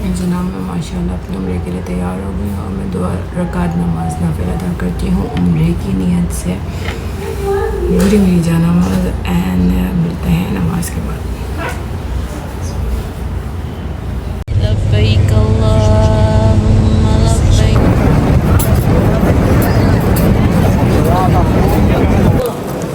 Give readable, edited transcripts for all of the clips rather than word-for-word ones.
जनाब मैं माशाल्लाह अपने उम्रे के लिए तैयार हो गई हूँ और मैं 2 रकात नमाज नफिल अदा करती हूँ उम्रे की नीयत से। पूरी मेरी जान नमाज एंड मिलते हैं नमाज के बाद। लब्बैक अल्लाहुम्मा लब्बैक।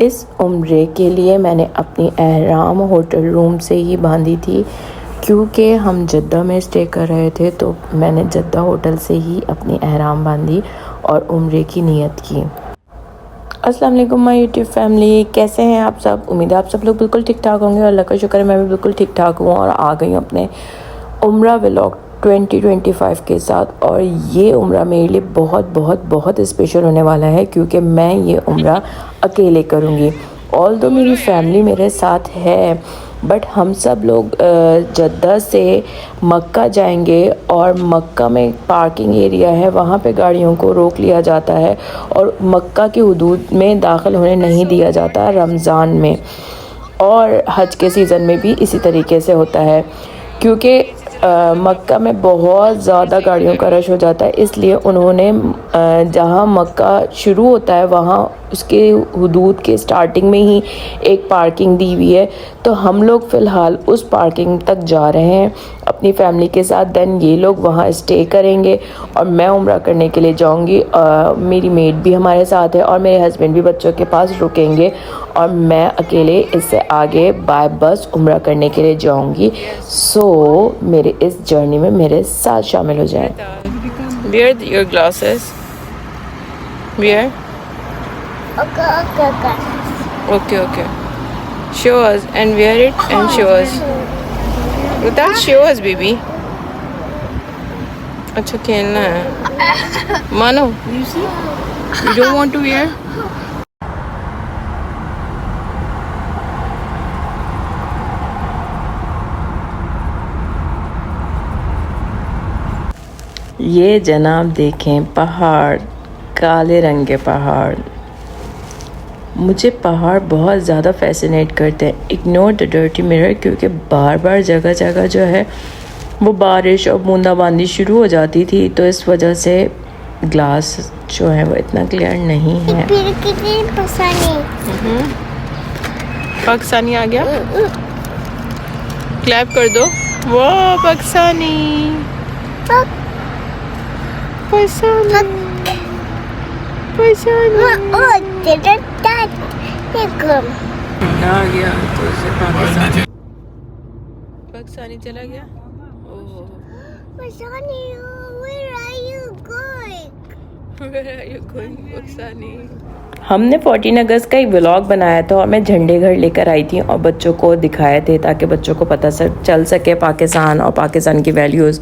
इस उम्रे के लिए मैंने अपनी एहराम होटल रूम से ही बांधी थी, क्योंकि हम जद्दा में स्टे कर रहे थे तो मैंने जद्दा होटल से ही अपनी एहराम बांधी और उम्रे की नीयत की। अस्सलाम वालेकुम माय यूट्यूब फैमिली, कैसे हैं आप सब? उम्मीद है आप सब लोग बिल्कुल ठीक ठाक होंगे और अल्लाह का शुक्र है मैं भी बिल्कुल ठीक ठाक हूँ और आ गई हूँ अपने उम्रा व्लॉग 2025 के साथ। और ये उम्रा मेरे लिए बहुत बहुत बहुत स्पेशल होने वाला है, क्योंकि मैं ये उम्रा अकेले करूँगी। ऑल्दो मेरी फैमिली मेरे साथ है, बट हम सब लोग जद्दा से मक्का जाएंगे और मक्का में पार्किंग एरिया है, वहाँ पे गाड़ियों को रोक लिया जाता है और मक्का की हुदूद में दाखिल होने नहीं दिया जाता रमज़ान में। और हज के सीज़न में भी इसी तरीके से होता है, क्योंकि मक्का में बहुत ज़्यादा गाड़ियों का रश हो जाता है, इसलिए उन्होंने जहाँ मक्का शुरू होता है वहाँ उसके हुदूद के स्टार्टिंग में ही एक पार्किंग दी हुई है। तो हम लोग फ़िलहाल उस पार्किंग तक जा रहे हैं अपनी फैमिली के साथ। देन ये लोग वहाँ स्टे करेंगे और मैं उम्रा करने के लिए जाऊँगी। मेरी मेड भी हमारे साथ है और मेरे हस्बैंड भी बच्चों के पास रुकेंगे और मैं अकेले इससे आगे बाय बस उम्रा करने के लिए जाऊँगी। सो मेरे इस जर्नी में मेरे साथ शामिल हो जाएं। Wear your glasses. Wear. Okay. Show us and wear it and show us. Without show us, baby. अच्छा खेलना है। मानो, you don't want to wear? ये जनाब देखें पहाड़, काले रंग के पहाड़। मुझे पहाड़ बहुत ज़्यादा फैसिनेट करते हैं। इग्नोर द डर्टी मिरर, क्योंकि बार बार जगह जगह जो है वो बारिश और बूंदाबांदी शुरू हो जाती थी, तो इस वजह से ग्लास जो है वो इतना क्लियर नहीं है। पाकिस्तानी आ गया। क्लैप कर दो। वाह पाकिस्तानी। आ गया तो उसे पाकिस्तानी चला गया। हमने 14 अगस्त का एक व्लॉग बनाया था और मैं झंडे घर लेकर आई थी और बच्चों को दिखाए थे, ताकि बच्चों को पता चल सके पाकिस्तान और पाकिस्तान की वैल्यूज़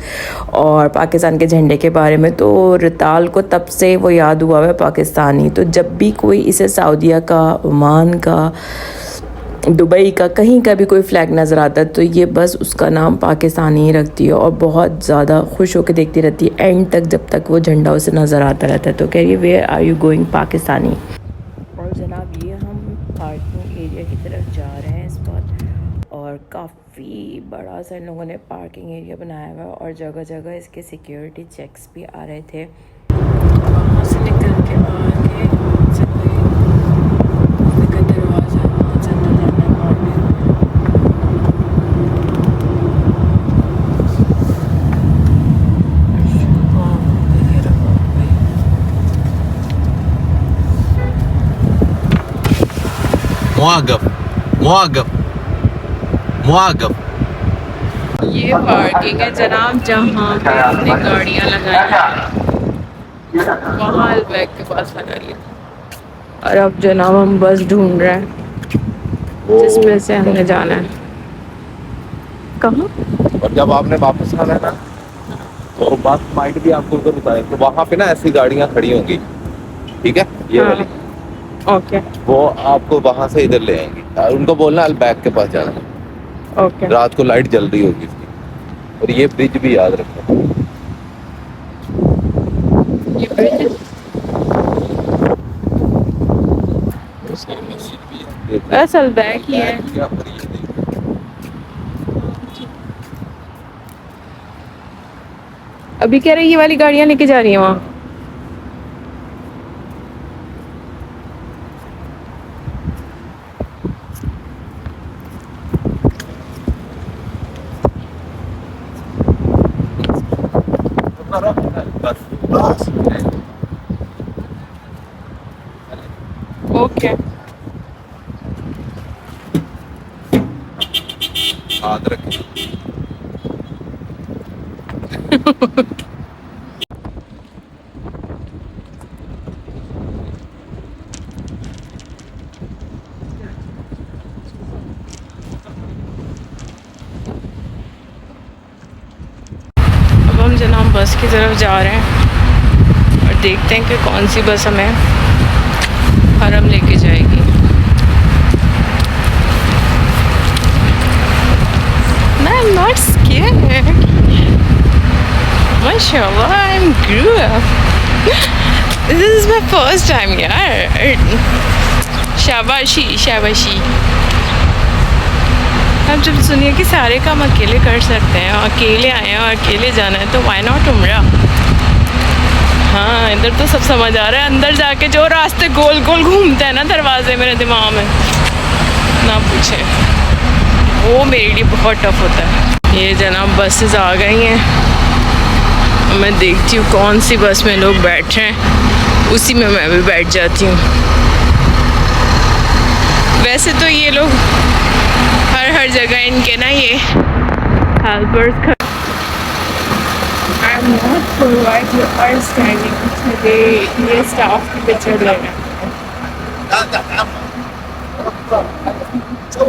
और पाकिस्तान के झंडे के बारे में। तो रिताल को तब से वो याद हुआ है पाकिस्तानी। तो जब भी कोई इसे सऊदीया का, ओमान का, दुबई का, कहीं का भी कोई फ्लैग नज़र आता है तो ये बस उसका नाम पाकिस्तानी ही रखती है और बहुत ज़्यादा खुश होकर देखती रहती है एंड तक, जब तक वो झंडा उसे नज़र आता रहता है। तो कह रही है where are you going Pakistani. और जनाब ये हम पार्किंग एरिया की तरफ जा रहे हैं इस वक्त, और काफ़ी बड़ा सा इन लोगों ने पार्किंग एरिया बनाया हुआ है और जगह जगह इसके सिक्योरिटी चेक्स भी आ रहे थे। वहाँ से निकल के आगे मुआगब। ये पार्किंग है जनाब, जहाँ पे हमने गाड़ियाँ लगाई हैं वहाँ अलबैक के पास लगाई है। और अब जनाब हम बस ढूंढ रहे हैं जिसमें से हमने जाना है। कहाँ? और जब आपने वापस आना है ना, तो बस माइंड भी आपको उधर उतारे, तो वहाँ पे ना ऐसी गाड़ियाँ खड़ी होंगी, ठीक है, ये वाली। ओके। वो आपको वहाँ से इधर ले आएंगी। उनको बोलना अलबैक के पास जाना है। ओके। रात को लाइट जल रही होगी इसकी। और ये ब्रिज भी याद रखो। ये ब्रिज असल बैक ही है। क्या पर ये देखो। अभी कह रहे ये वाली गाड़ियां लेके जा रही है वहाँ। ओके याद रखो। अब हम जनाब बस की तरफ जा रहे हैं और देखते हैं कि कौन सी बस हमें हरम लेके जाएगी। I'm not scared. Mashallah, I'm grew up. This is my first time, यार। शाबाशी शाबाशी। अब जब सुनिए कि सारे काम अकेले कर सकते हैं और अकेले आए हैं और अकेले जाना है तो why not उम्रा। हाँ इधर तो सब समझ आ रहा है। अंदर जाके जो रास्ते गोल गोल घूमते हैं ना दरवाजे मेरे दिमाग में ना पूछे, वो मेरे लिए बहुत टफ होता है। ये जनाब बसेस आ गई हैं। मैं देखती हूँ कौन सी बस में लोग बैठ रहे हैं, उसी में मैं भी बैठ जाती हूँ। वैसे तो ये लोग हर जगह इनके ना ये helpers I'm not sure why you are standing today. ये स्टाफ की पिक्चर ले रहे हैं।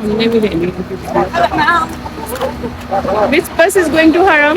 हमने भी ले ली। Which bus is going to Haram?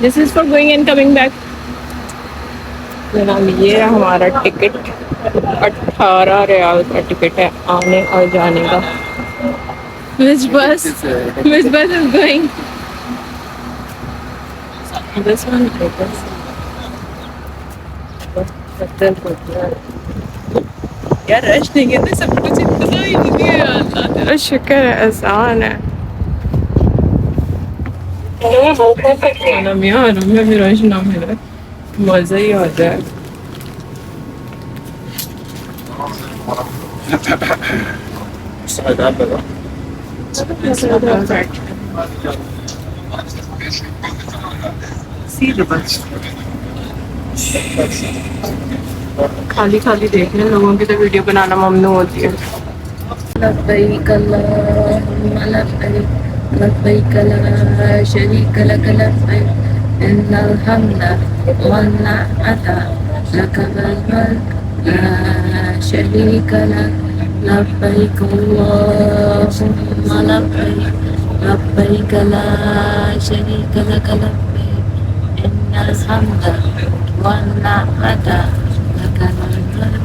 This is for going and coming back. जनाब ये हमारा टिकट 18 रियाल का टिकट है आने और जाने का। Which bus is going? This one, I guess. यार रश नहीं है तो सब कुछ इतना ही नहीं आता। तेरा शुक्र है आसान है। हमें भी रश ना मिले मजा ही आ जाए। खाली खाली देख रहे हैं लोगों की तो वीडियो बनाना ममनू होती है। लब्बैक अल्लाहुम्मा लब्बैक लब्बैक ला शरीक लक लब्बैक इन्नल हम्दा वन निअमता लक वल मुल्क ला शरीक लक लब्बैक अल्लाहुम्मा लब्बैक लब्बैक ला शरीक लक लब्बैक इन्नल हम्दा वन निअमता लक वल मुल्क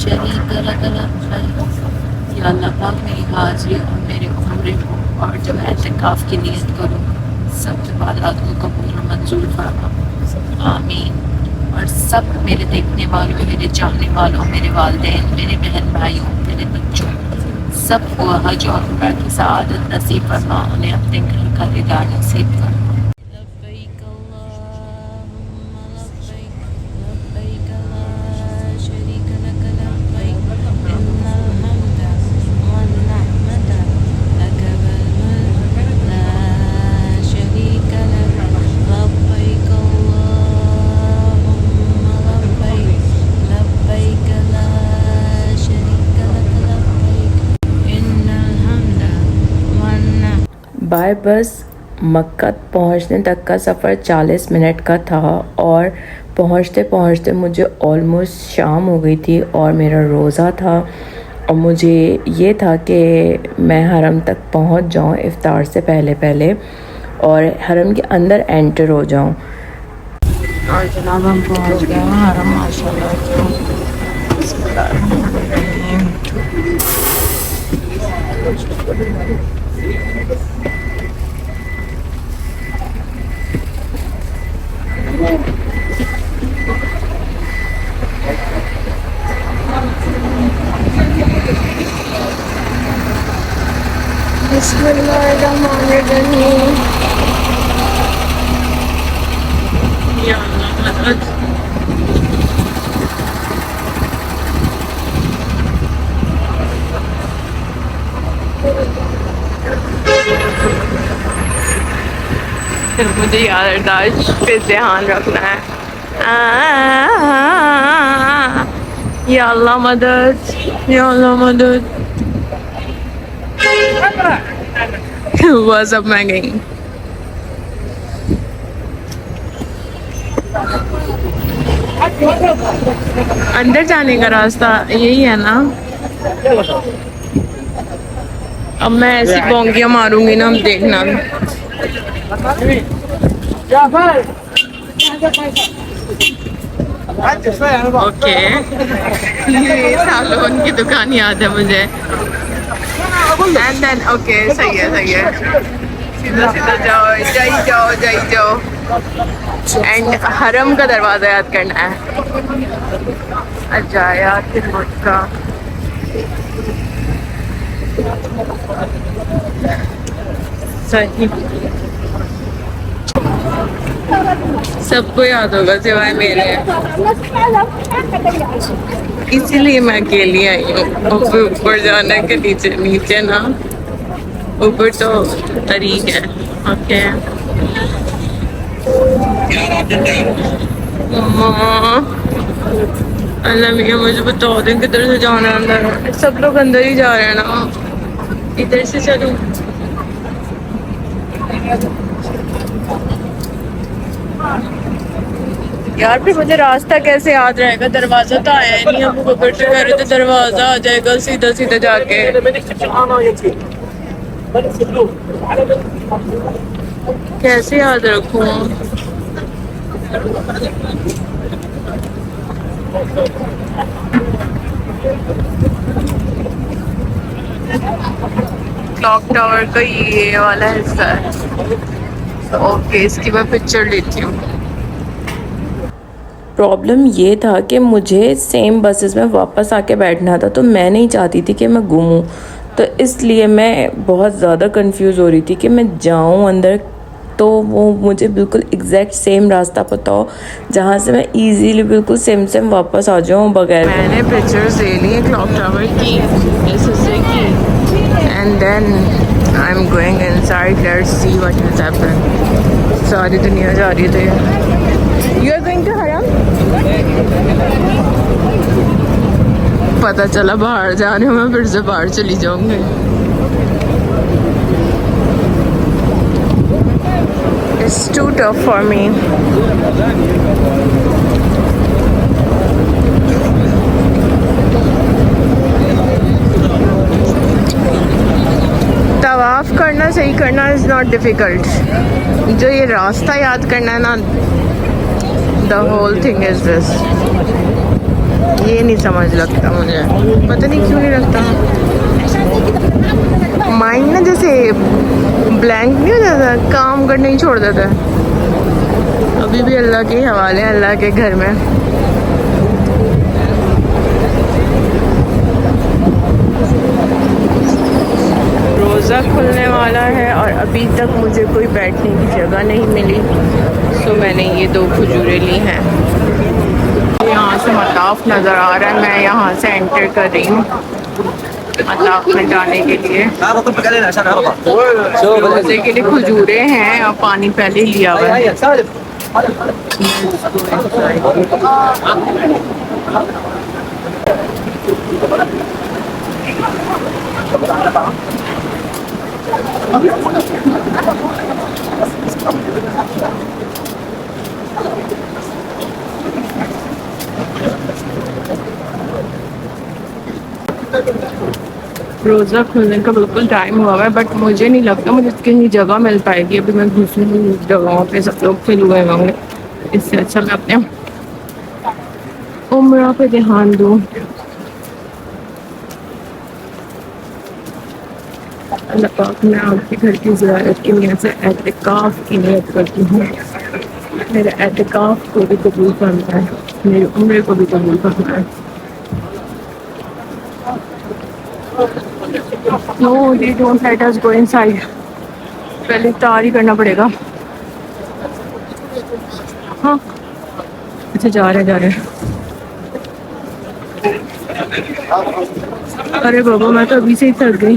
शरीक लक लबैक। या अल्लाह पाक मेरी हाजिरी और मेरे उम्रे को और जो मैं एतिकाफ की नियत करूँ सब इबादत को कबूल और मंजूर फरमा। आमीन। और सब मेरे देखने वालों, मेरे चाहने वालों, मेरे वालिदैन, मेरे बहन भाइयों, मेरे बच्चों सबको हज और उम्रा की सआदत नसीब फरमा, उन्हें अपने घर का दीदार नसीब फरमा। लब्बैक अल्लाहुम्मा लब्बैक लब्बैक ला शरीक लक लब्बैक इन्नल हम्दा वन निअमता लक वल मुल्क ला शरीक लक लब्बैक अल्लाहुम्मा लब्बैक लब्बैक ला शरीक लक लब्बैक। बाय बस मक्का पहुंचने तक का सफ़र 40 मिनट का था और पहुंचते पहुंचते मुझे ऑलमोस्ट शाम हो गई थी और मेरा रोज़ा था और मुझे ये था कि मैं हरम तक पहुंच जाऊं इफ़्तार से पहले पहले और हरम के अंदर एंटर हो जाऊं। और जनाब हम पहुंच गए हैं हरम माशाल्लाह। बिस्मिल्लाहिर्रहमानिर्रहीम। या अल्लाह मदद। फिर मुझे याददाश्त पे ध्यान रखना है। या अल्लाह मदद, या अल्लाह मदद। बस अब मैं गई। अंदर जाने का रास्ता यही है ना? अब मैं ऐसी बोंगियां मारूंगी ना, अब देखना। ओके, ये सालोन की दुकान याद है मुझे। एंड देन ओके, सही है सही है। सीधा सीधा जाओ, जाई जाओ जाई जाओ। एंड हरम का दरवाजा याद करना है। अजाया मक्का। सही, सबको याद होगा सिवाय मेरे, इसीलिए मैं अकेली आई हूँ। ऊपर जाने के नीचे नीचे ना, ऊपर तो तरीक है। ओके अल्लाह मियाँ मुझे बता दें किधर से जाना है अंदर। सब लोग अंदर ही जा रहे हैं ना, इधर से चलूं। यार फिर मुझे रास्ता कैसे याद रहेगा? दरवाजा तो आया ही नहीं। अब ऊपर से कह रहे थे दरवाजा आ जाएगा सीधा सीधा जाके। कैसे याद रखूं? क्लॉक टावर का ये वाला हिस्सा है। ओके, इसकी मैं पिक्चर लेती हूँ। प्रॉब्लम ये था कि मुझे सेम बसेस में वापस आके बैठना था, तो मैं नहीं चाहती थी कि मैं घूमूं, तो इसलिए मैं बहुत ज़्यादा कंफ्यूज हो रही थी कि मैं जाऊं अंदर तो वो मुझे बिल्कुल एग्जैक्ट सेम रास्ता पता हो जहाँ से मैं इजीली बिल्कुल सेम वापस आ जाऊँ बगैर। मैंने पिक्चर्स ले ली है क्लॉक टावर की, इस हिस्से की। And then I am going inside, let's see what has happened. सारी दुनिया जा रही थी। यू आर गोइंग टू हरम? पता चला बाहर जा रही हूँ मैं, फिर से बाहर चली जाऊंगी। It's too tough for me. तवाफ करना सही करना इज नॉट डिफिकल्ट, जो ये रास्ता याद करना है ना, the whole thing is this. ये नहीं समझ लगता मुझे, पता नहीं क्यों नहीं लगता। माइंड ना जैसे ब्लैंक नहीं हो जाता, काम करने ही छोड़ देता है। अभी भी अल्लाह के हवाले, अल्लाह के घर में। रोज़ा खुलने वाला है और अभी तक मुझे कोई बैठने की जगह नहीं मिली, तो मैंने ये 2 खजूरें ली हैं। यहाँ से मताफ नज़र आ रहा है, मैं यहाँ से एंटर कर रही हूँ मताफ में जाने के लिए। रोज़े के लिए खजूरें हैं और पानी पहले ही लिया हुआ है। रोज़ा खुलने का बिल्कुल टाइम हुआ है, बट मुझे नहीं लगता मुझे कहीं जगह मिल पाएगी। अभी मैं घुसूँगी जगहों पे, सब लोग फिल हुए होंगे, इससे अच्छा मैं अपने उम्र पे ध्यान दूँ। अल्लाह पाक, मैं आपके घर की ज़ियारत की नियत से एतिकाफ़ की नियत करती हूँ। मेरे एतिकाफ़ को भी कबूल करना है, मेरी उम्र को भी कबूल करना है। No, they don't let us go inside. पहले इफ्तार ही करना पड़ेगा। हाँ, अच्छा जा रहे हैं। अरे बाबा, मैं तो अभी से ही थक गई।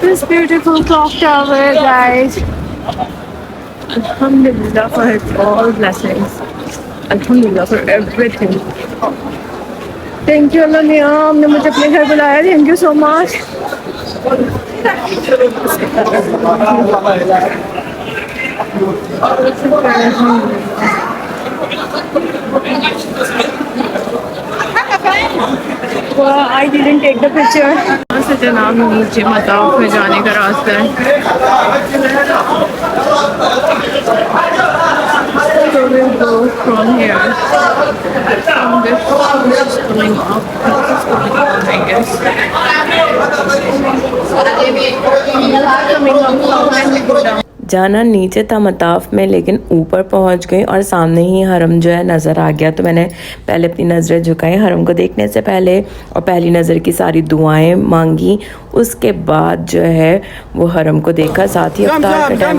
This beautiful clock tower, guys. Alhamdulillah for all blessings. Alhamdulillah for everything. Thank you Allah मियाँ, आपने मुझे अपने घर बुलाया। Thank you so much. I didn't take the picture. यहाँ से जनाब नीचे मताफ में जाने का रास्ता है। So we'll go from here. From this is coming up. This is coming up, I guess. Coming up now and we go down. जाना नीचे था मताफ में, लेकिन ऊपर पहुंच गई और सामने ही हरम जो है नज़र आ गया। तो मैंने पहले अपनी नज़रें झुकाई हरम को देखने से पहले और पहली नज़र की सारी दुआएं मांगी। उसके बाद जो है वो हरम को देखा। साथ ही अफ्तार का टाइम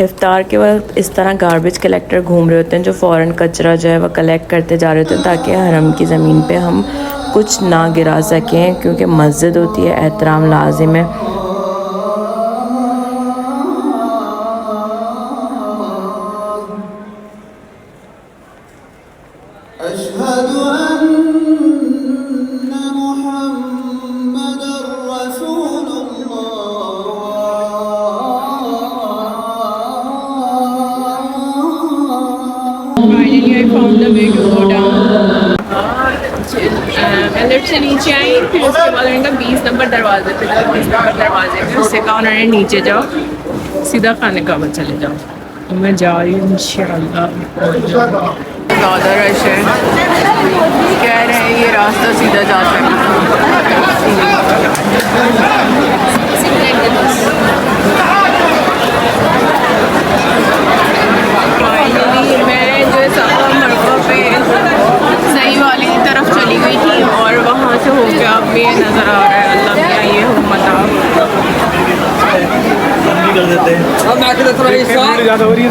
इफ्तार के वक्त इस तरह गार्बेज कलेक्टर घूम रहे होते हैं जो फ़ौरन कचरा जो है वह कलेक्ट करते जा रहे होते हैं, ताकि हरम की ज़मीन पे हम कुछ ना गिरा सकें, क्योंकि मस्जिद होती है, एहतराम लाजिम है। Finally, I found the way to go down. मैं लिफ्ट से नीचे आई, फिर उसके बाद उन्होंने कहा 20 नंबर दरवाजे पे, 20 नंबर दरवाजे पे उससे कहा उन्होंने नीचे जाओ, सीधा खाने का बस चले जाओ। तो मैं जा रही हूँ इंशाल्लाह। ज़्यादा रश है, कह रहे हैं ये रास्ता सीधा जा सकता फाइनली मैं जो सफ़ा मरवा पे सही वाली तरफ चली गई थी और वहाँ से होकर अब ये नज़र आ रहा है। अल्लाह मियाँ ये हो कर देते हैं। अब मैं आके थोड़ा ये ज़्यादा हो रही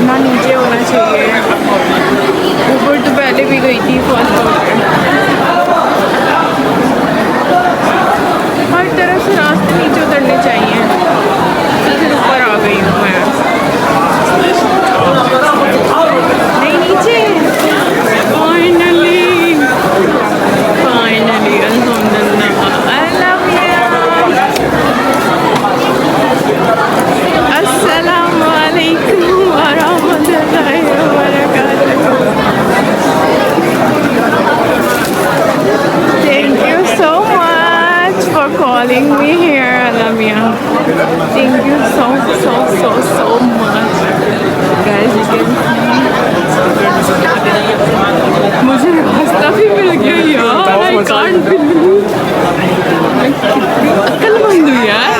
ना नीचे होना चाहिए। ऊपर तो पहले भी गई थी फर्स्ट फ्लोर पे। हर तरफ से रास्ते नीचे उतरने चाहिए। फिर ऊपर आ गई हूँ मैं। नहीं नीचे। फाइनली फाइनली अल्हम्दुलिल्लाह। I love you. अस्सलामु अलैकुम व रहमतुल्लाहि व बरकातुहू। Thank you so much for calling me here, Alamia. Thank you so much. Guys, you can see मुझे रास्ता भी मिल गया यार। I can't believe। अक्लमंद हूँ यार।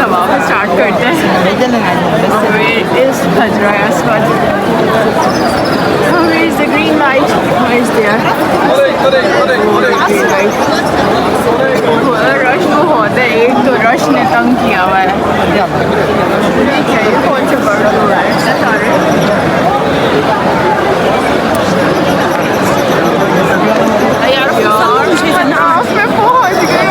तमाम स्टार्ट करते हैं इस खजरा Aswad where is the green light where is there rush वो होता है एक तो रश ने तंग किया हुआ है ठीक है ये कौन से बड़ा हुआ है इतना सारे यार मैं पहुंच गई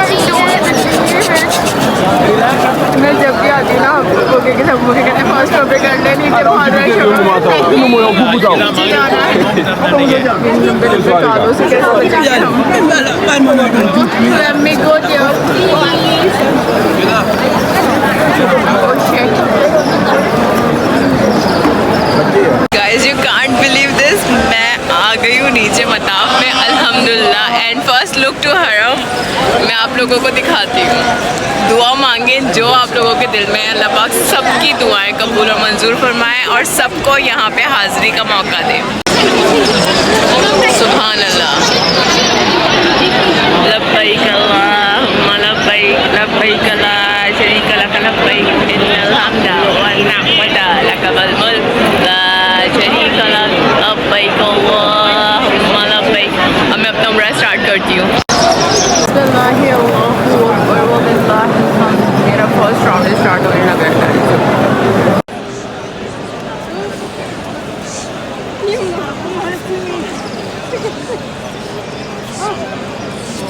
मैं जब भी आती हूँ ना आपको के सब मुझे कहते हैं फर्स्ट कपड़े कर ले नीचे बहुत रश होगा कालों से कैसे बचेंगे हम Let me go there please oh shit guys you can't believe this मैं आ गई हूँ नीचे मताफ में अल्हम्दुलिल्लाह एंड फर्स्ट लुक टू हरम मैं आप लोगों को दिखाती हूँ दुआ मांगे जो आप लोगों के दिल में अल्लाह पाक सबकी दुआएं कबूल और मंजूर फरमाए और सबको यहाँ पे हाज़िरी का मौका दे सुभान अल्लाह लब्बैक अल्लाहुम्मा लब्बैक लब्बैक ला शरीका लक लब्बैक इन्नल हम्दा वन निअमता लक वल मुल्क ला शरीका लक लब्बैक अल्लाहुम्मा लब्बैक अब मैं अपना उम्रा स्टार्ट करती हूँ मेरा फर्स्ट राउंड स्टार्ट होने लगा है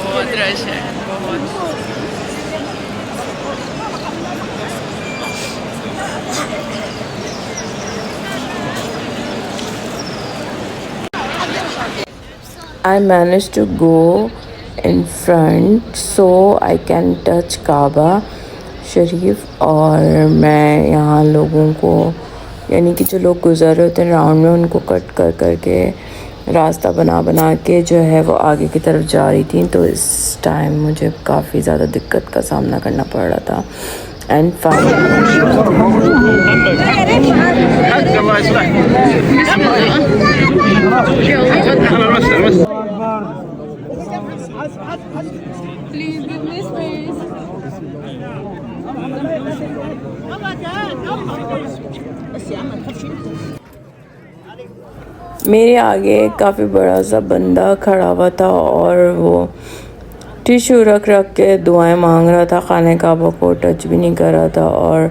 बहुत रश है बहुत I managed to go in front so I can touch काबा शरीफ और मैं यहाँ लोगों को यानी कि जो लोग गुज़र रहे होते हैं राउंड में उनको कट कर करके रास्ता बना के जो है वो आगे की तरफ जा रही थी तो इस टाइम मुझे काफ़ी ज़्यादा दिक्कत का सामना करना पड़ रहा था and Please give me space. मेरे आगे काफ़ी बड़ा सा बंदा खड़ा हुआ था और वो टिश्यू रख के दुआएं मांग रहा था खाने काबा को टच भी नहीं कर रहा था और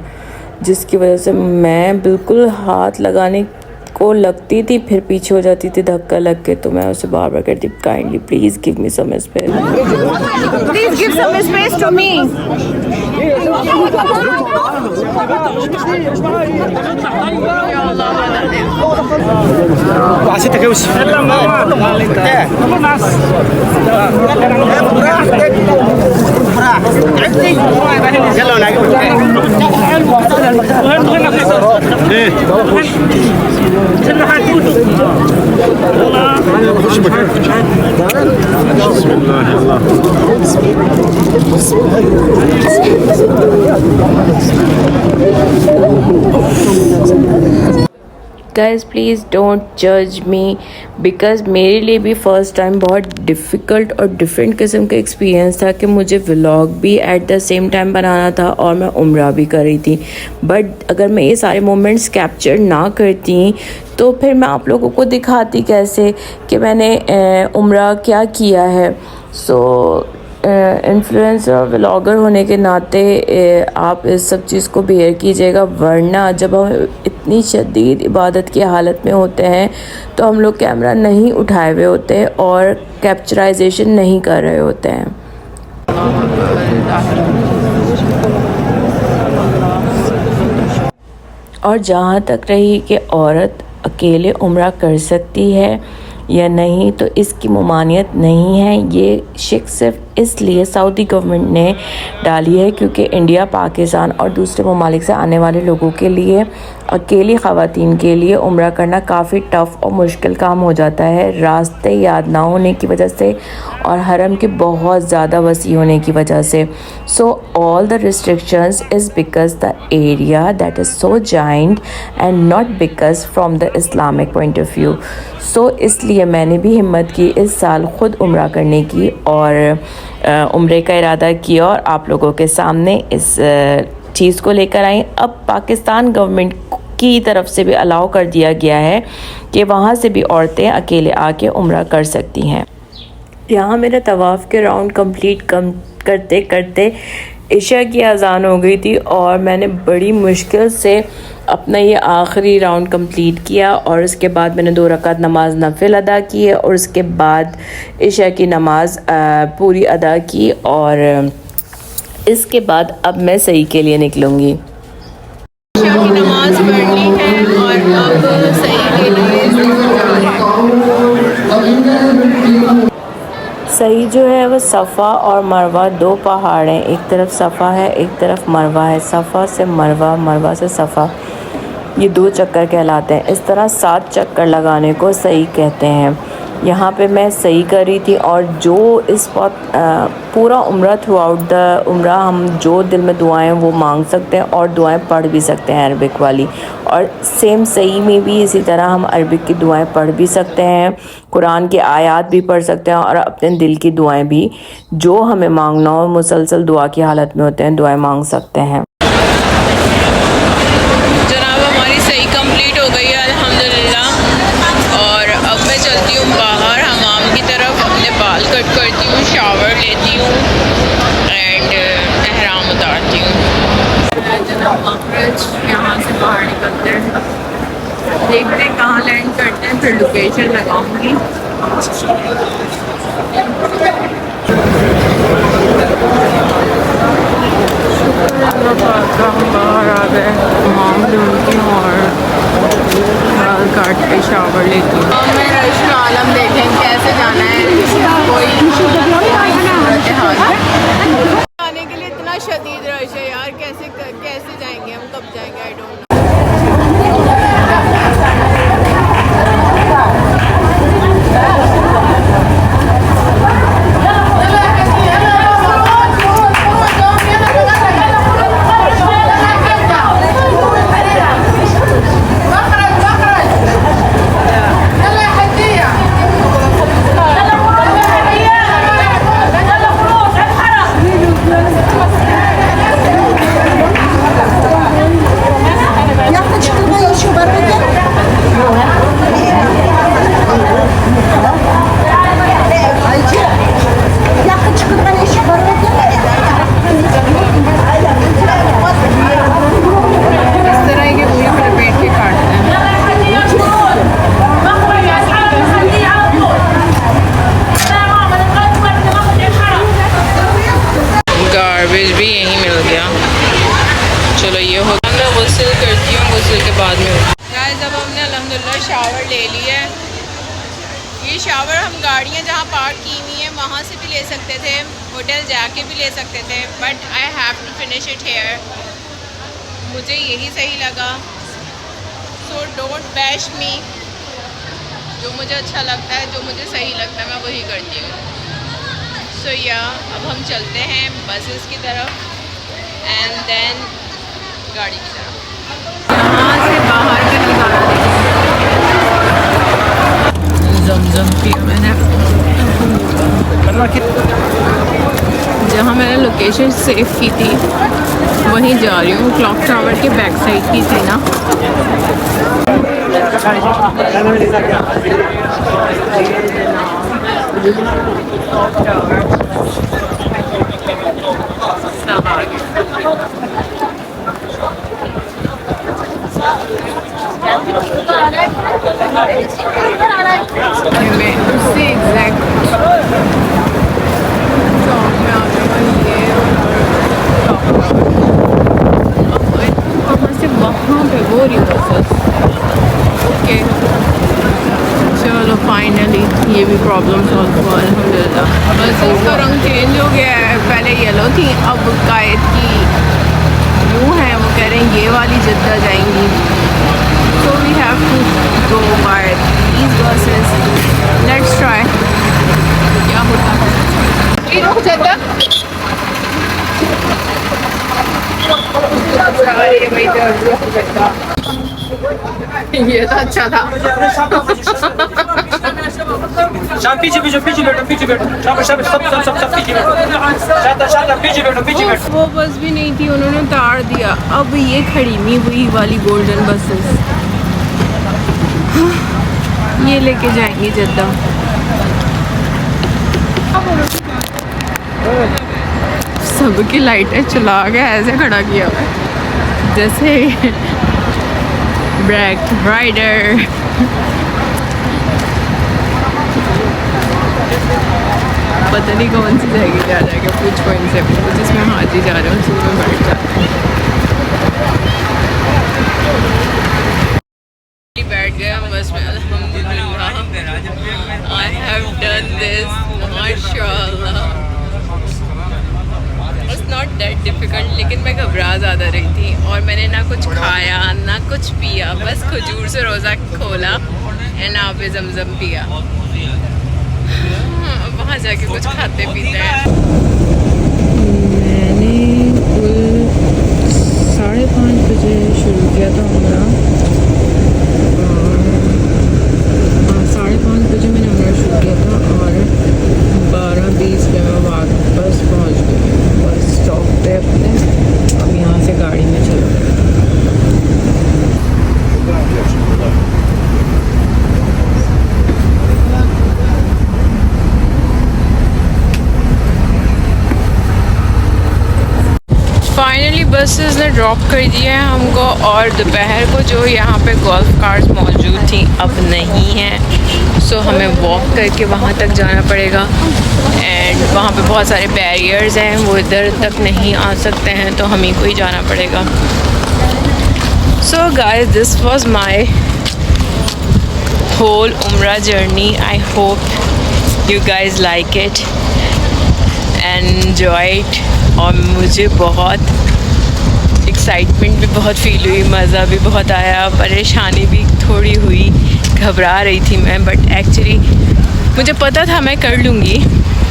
जिसकी वजह से मैं बिल्कुल हाथ लगाने को लगती थी फिर पीछे हो जाती थी धक्का लग के तो मैं उसे बार बार कहती kindly please give me some space Please give some space to me. Guys please don't जज मी बिकॉज़ मेरे लिए भी फ़र्स्ट टाइम बहुत डिफ़िकल्ट और डिफरेंट किस्म का एक्सपीरियंस था कि मुझे व्लॉग भी एट द सेम टाइम बनाना था और मैं उम्रा भी कर रही थी बट अगर मैं ये सारे मोमेंट्स कैप्चर ना करती तो फिर मैं आप लोगों को दिखाती कैसे कि मैंने उम्रा क्या किया है सो इन्फ्लुएंसर व्लॉगर होने के नाते आप इस सब चीज़ को बेयर कीजिएगा वरना जब हम इतनी शदीद इबादत की हालत में होते हैं तो हम लोग कैमरा नहीं उठाए हुए होते और कैप्चराइजेशन नहीं कर रहे होते हैं और जहाँ तक रही कि औरत अकेले उम्रा कर सकती है या नहीं तो इसकी ममानियत नहीं है ये शिक सिर्फ इसलिए सऊदी गवर्नमेंट ने डाली है क्योंकि इंडिया पाकिस्तान और दूसरे ममालिक से आने वाले लोगों के लिए अकेली ख़वातीन के लिए उम्रा करना काफ़ी टफ़ और मुश्किल काम हो जाता है रास्ते याद ना होने की वजह से और हरम के बहुत ज़्यादा वसी होने की वजह से so all the restrictions is because the area that is so giant and not because from the Islamic point of view so इसलिए मैंने भी हिम्मत की इस साल ख़ुद उम्रा करने की और उम्रे का इरादा किया और आप लोगों के सामने इस चीज़ को लेकर आई। अब पाकिस्तान गवर्नमेंट की तरफ से भी अलाउ कर दिया गया है कि वहाँ से भी औरतें अकेले आके उम्रा कर सकती हैं। यहाँ मेरे तवाफ़ के राउंड कंप्लीट करते करते इशा की अज़ान हो गई थी और मैंने बड़ी मुश्किल से अपना ये आखिरी राउंड कंप्लीट किया और उसके बाद मैंने 2 रकात नमाज नफिल अदा की है और उसके बाद इशा की नमाज पूरी अदा की और इसके बाद अब मैं सही के लिए निकलूँगी। इशा की नमाज पढ़ ली है और अब सही के लिए सही जो है वो सफ़ा और मरवा 2 पहाड़ हैं, एक तरफ सफ़ा है एक तरफ मरवा है। सफ़ा से मरवा, मरवा से सफ़ा, ये 2 चक्कर कहलाते हैं। इस तरह 7 चक्कर लगाने को सही कहते हैं। यहाँ पे मैं सही कर रही थी और जो इस वक्त पूरा उम्रा थ्रू आउट द उम्रा हम जो दिल में दुआएं वो मांग सकते हैं और दुआएं पढ़ भी सकते हैं अरबिक वाली, और सेम सही में भी इसी तरह हम अरबिक की दुआएं पढ़ भी सकते हैं, कुरान की आयत भी पढ़ सकते हैं और अपने दिल की दुआएं भी जो हमें मांगना हो, मुसलसल दुआ की हालत में होते हैं, दुआएं मांग सकते हैं। जनाब हमारी सही कंप्लीट हो गई है अल्हम्दुलिल्लाह, और अब मैं चलती हूँ बाहर हमाम की तरफ, अपने बाल कट करती हूँ, शावर लेती हूँ एंड एहराम उतारती हूँ। जनाब मखरज यहाँ से बाहर निकलते हैं, देखते हैं कहाँ लैंड करते हैं, फिर लोकेशन लगाऊंगी। हम बाहर आ गए, माम ढूंढती हूँ और बाल काट के शावर लेती हूँ। मैं रश का आलम देखें कैसे जाना है, आने के लिए इतना शदीद रश है यार, कैसे जाएंगे हम, कब जाएंगे, आई डोंट नो। गार्बेज भी यहीं मिल गया। चलो ये हो गया, मैं गुस्ल करती हूँ, गुस्ल के बाद में गाइस अब हमने अल्हम्दुलिल्लाह शावर ले लिया है। ये शावर हम गाड़ियाँ जहाँ पार्क की हुई हैं वहाँ से भी ले सकते थे, होटल जाके भी ले सकते थे, but I have to finish it here, मुझे यही सही लगा। सो डोंट बैश मी, जो मुझे अच्छा लगता है, जो मुझे सही लगता है मैं वही करती हूँ। सो या अब हम चलते हैं बसेस की तरफ एंड देन गाड़ी की तरफ। यहाँ से बाहर का नज़ारा जमजम पिया मैंने, जहाँ मैंने लोकेशन सेव की थी वहीं जा रही हूँ। क्लॉक टावर के बैक साइड की थी ना। उससे एग्जैक्ट चौक में आ गई वहाँ से वहाँ पे वो रही बसेस। ओके चलो फाइनली ये भी प्रॉब्लम सॉल्व हुआ अल्हम्दुलिल्लाह। बसेस का रंग चेंज हो गया है, पहले येलो थी अब कायद की ब्लू है। वो कह रहे हैं ये वाली जद्दा जाएंगी, so we have to go by these buses. Let's try क्या होता है। जद्दा ये तो अच्छा था। शाबाश पीछे पीछे पीछे बैठो शाबाश शाबाश सब पीछे बैठो शाबाश पीछे बैठो वो बस भी नहीं थी, उन्होंने उतार दिया। अब ये खड़ी हुई वही वाली गोल्डन बसेस, ये लेके जाएंगी जद्दा। सबकी लाइटें चला के ऐसे खड़ा किया हुआ है जैसे ब्लैक राइडर। पता नहीं कौन सी जाएगी, जा जाएगा पूछ पॉइंट से तो जिसमें हाजी जा रहे हो उसी में बैठ जाते हैं। बैठ गए हम बस में, अल्हम्दुलिल्लाह। आई हैव डन दिस माशाल्लाह। इट्स नॉट दैट डिफ़िकल्ट, लेकिन मैं घबरा ज़्यादा रही थी और मैंने ना कुछ खाया ना कुछ पिया, बस खजूर से रोज़ा खोला एंड आब ज़मज़म पिया। वहाँ जाके कुछ खाते पीते हैं। मैंने कुल 5:30 बजे शुरू किया था उम्रा, 5:30 बजे मैंने उम्रा शुरू किया था और 12:20 पे मैं वापस पहुँच गई बस स्टॉप पे अपने। अब यहाँ से गाड़ी में चलो। फाइनली बसेस ने ड्रॉप कर दिया है हमको और दोपहर को जो यहाँ पे गोल्फ कार्स मौजूद थी अब नहीं हैं, सो हमें वॉक करके वहाँ तक जाना पड़ेगा। एंड वहाँ पे बहुत सारे बैरियर्स हैं, वो इधर तक नहीं आ सकते हैं, तो हम ही को ही जाना पड़ेगा। So guys, this was my whole उम्रा journey. I hope you guys like it and enjoy it. और मुझे बहुत एक्साइटमेंट भी बहुत फ़ील हुई, मज़ा भी बहुत आया, परेशानी भी थोड़ी हुई, घबरा रही थी मैं, बट एक्चुअली मुझे पता था मैं कर लूँगी,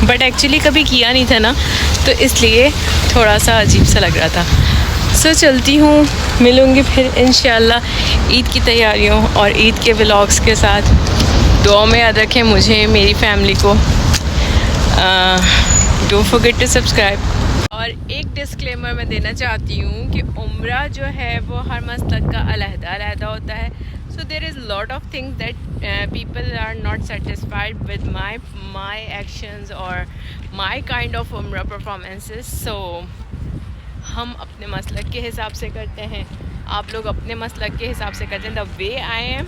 बट एक्चुअली कभी किया नहीं था ना, तो इसलिए थोड़ा सा अजीब सा लग रहा था। सो चलती हूँ, मिलूँगी फिर इंशाल्लाह ईद की तैयारियों और ईद के व्लॉग्स के साथ। दुआ में याद रखें मुझे, मेरी फैमिली को। Don't forget to subscribe. और एक डिस्क्लेमर मैं देना चाहती हूँ कि उम्रा जो है वो हर मसलक का अलहदा होता है। So there is lot of things that people are not satisfied with my actions और माई काइंड ऑफ उम्रा परफॉर्मेंसेस। सो हम अपने मसलक के हिसाब से करते हैं, आप लोग अपने मसलक के हिसाब से करते हैं। The way I am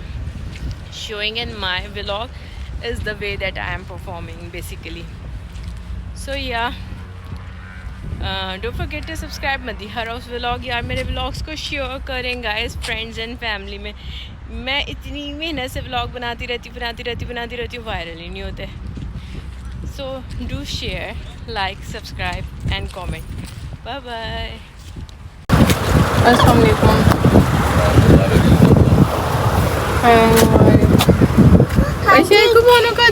showing in my vlog is the way that I am performing basically. So ya don't forget to subscribe Madiha रोज़ व्लॉग। यार मेरे व्लॉग्स को शेयर करें गाइस, फ्रेंड्स एंड फैमिली में। मैं इतनी मेहनत से व्लॉग बनाती रहती हूँ, वायरल ही नहीं होते। So do share, like, subscribe and comment. Bye bye. अस्सलाम वालेकुम। अच्छा को बोलो का